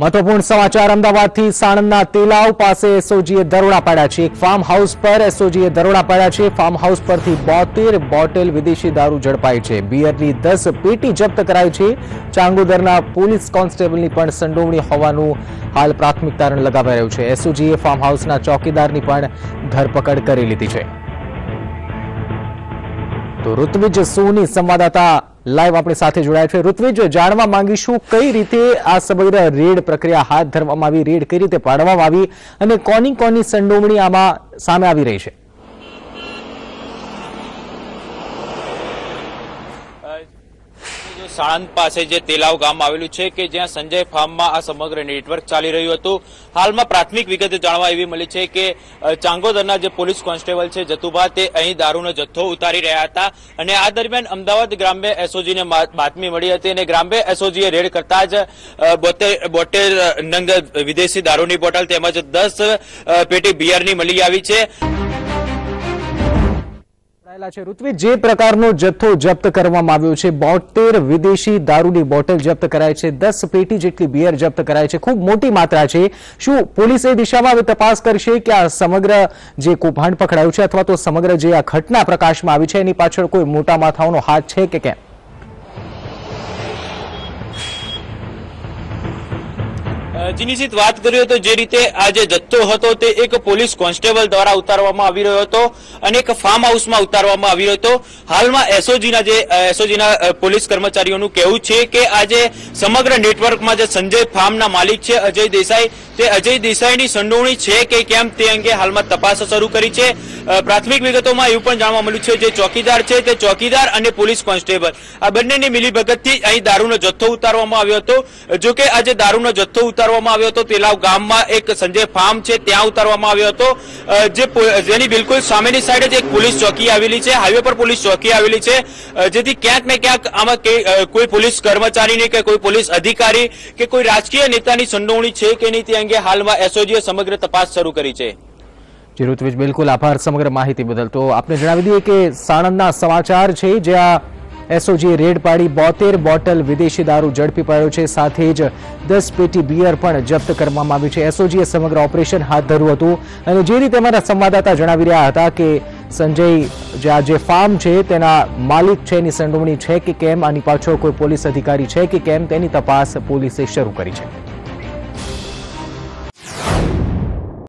महत्वपूर्ण समाचार अमदावादથી સાણંદના તેલાવ પાસે એસઓજીએ દરોડા પાડ્યા છે। એક ફાર્મ હાઉસ પર એસઓજીએ દરોડા પાડ્યા છે। ફાર્મ હાઉસ પરથી 72 બોટલ વિદેશી દારૂ ઝડપાઈ છે। બિયરની 10 પેટી જપ્ત કરાઈ છે। ચાંગોદરના પોલીસ કોન્સ્ટેબલની પણ સંડોવણી હોવાનું હાલ પ્રાથમિક તારણ લગાવાઈ રહ્યું છે। એસઓજીએ ફાર્મ હાઉસના ચોકીદારની પણ ધરપકડ કરી લીધી છે। तो ऋत्विज सोनी संवाददाता लाइव अपनी साथे जोड़ाया है। ऋत्विज, जाणवा मांगीशुं कई रीते आ समग्र रेड प्रक्रिया हाथ धरवामां आवी, रेड कई रीते पाडवामां आवी अने कोनी कोनी संडोवणी आमां सामे आवी रही छे? સાણંદ પાસે જે તેલાવ ગામ આવેલું છે કે જ્યાં સંજય ફાર્મમાં આ સમગ્ર નેટવર્ક ચાલી રહ્યું હતું। હાલમાં પ્રાથમિક વિગત જાણવા એવી મળી છે કે ચાંગોદરના જે પોલીસ કોન્સ્ટેબલ છે જતુભા તે અહીં દારૂનો જથ્થો ઉતારી રહ્યા હતા અને આ દરમિયાન અમદાવાદ ગ્રામ્ય એસઓજીને બાતમી મળી હતી અને ગ્રામ્ય એસઓજીએ રેડ કરતા જ 72 નંગ વિદેશી દારૂની બોટલ તેમજ 10 પેટી બિયરની મળી આવી છે। ઋત્વિજ, જે પ્રકારનો જથ્થો જપ્ત કરવામાં આવ્યો છે, 72 વિદેશી દારૂની બોટલ જપ્ત કરાઈ છે, 10 પેટી જેટલી બિયર જપ્ત કરાઈ છે, ખૂબ મોટી માત્રા છે। શું પોલીસ એ દિશામાં હવે તપાસ કરશે કે આ સમગ્ર જે કૌભાંડ પકડાયું છે અથવા તો સમગ્ર જે આ ઘટના પ્રકાશમાં આવી છે એની પાછળ કોઈ મોટા માથાઓનો હાથ છે કે કેમ? નિશ્ચિત વાત કરીએ તો જે રીતે આ જે જથ્થો હતો તે એક પોલીસ કોન્સ્ટેબલ દ્વારા ઉતારવામાં આવી રહ્યો હતો અને એક ફાર્મ હાઉસમાં ઉતારવામાં આવી રહ્યો હતો। હાલમાં એસઓજીના પોલીસ કર્મચારીઓનું કહેવું છે કે આ જે સમગ્ર નેટવર્કમાં જે સંજય ફાર્મના માલિક છે અજય દેસાઈ, તે અજય દેસાઈની સંડોવણી છે કે કેમ તે અંગે હાલમાં તપાસ શરૂ કરી છે। પ્રાથમિક વિગતોમાં એવું પણ જાણવા મળ્યું છે જે ચોકીદાર છે તે ચોકીદાર અને પોલીસ કોન્સ્ટેબલ આ બંનેની મિલીભગતથી અહીં દારૂનો જથ્થો ઉતારવામાં આવ્યો હતો। જો કે આ જે દારૂનો જથ્થો ઉતારવામાં આવ્યો હતો તેલાવ ગામમાં એક સંજય ફાર્મ છે ત્યાં ઉતારવામાં આવ્યો હતો, જેની બિલકુલ સામેની સાઈડે જ એક પોલીસ ચોકી આવેલી છે, હાઈવે પર પોલીસ ચોકી આવેલી છે, જેથી ક્યાંક ને ક્યાંક આમાં કોઈ પોલીસ કર્મચારીની કે કોઈ પોલીસ અધિકારી કે કોઈ રાજકીય નેતાની સંડોવણી છે કે નહીં તે અંગે હાલમાં એસઓજીએ સમગ્ર તપાસ શરૂ કરી છે। જી ઋત્વિજ, બિલકુલ આભાર સમગ્ર માહિતી બદલ। તો આપને જણાવી દઈએ કે સાણંદના સમાચાર છે જ્યાં એસઓજીએ રેડ પાડી 72 બોટલ વિદેશી દારૂ ઝડપી પાડ્યો છે, સાથે જ 10 પેટી બિયર પણ જપ્ત કરવામાં આવી છે। એસઓજીએ સમગ્ર ઓપરેશન હાથ ધર્યું હતું અને જે રીતે અમારા સંવાદદાતા જણાવી રહ્યા હતા કે સંજય જે ફાર્મ છે તેના માલિક છે એની સંડોવણી છે કે કેમ, આની પાછળ કોઈ પોલીસ અધિકારી છે કે કેમ તેની તપાસ પોલીસે શરૂ કરી છે।